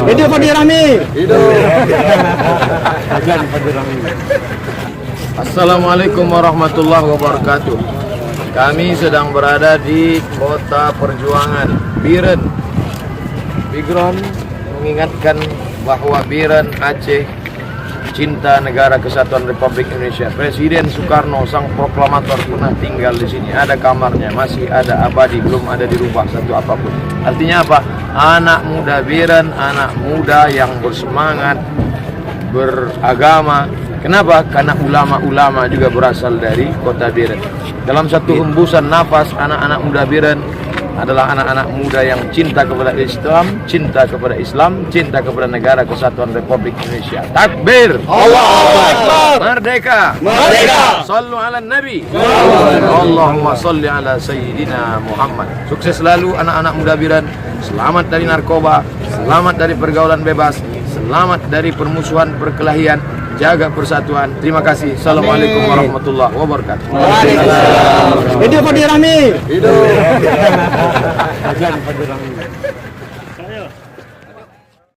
Hidup Fadil Rahmi. Assalamualaikum warahmatullahi wabarakatuh. Kami sedang berada di Kota Perjuangan, Biren. Background mengingatkan bahwa Biren, Aceh, cinta negara kesatuan Republik Indonesia. Presiden Soekarno, sang proklamator, pernah tinggal di sini. Ada kamarnya, masih ada abadi, belum ada dirubah satu apapun. Artinya apa? Anak muda Biren, anak muda yang bersemangat, beragama. Kenapa? Karena ulama-ulama juga berasal dari kota Biren. Dalam satu hembusan nafas, anak-anak muda Biren adalah anak-anak muda yang cinta kepada Islam, cinta kepada negara kesatuan Republik Indonesia. Takbir! Allahu Akbar. Merdeka! Merdeka. Sallu ala Nabi. Allahumma salli ala Sayyidina Muhammad. Sukses selalu anak-anak muda Biren. Selamat dari narkoba, selamat dari pergaulan bebas, selamat dari permusuhan, perkelahian. Jaga persatuan. Terima kasih. Assalamualaikum warahmatullahi wabarakatuh. Hidup Fadil Rahmi. Hidup.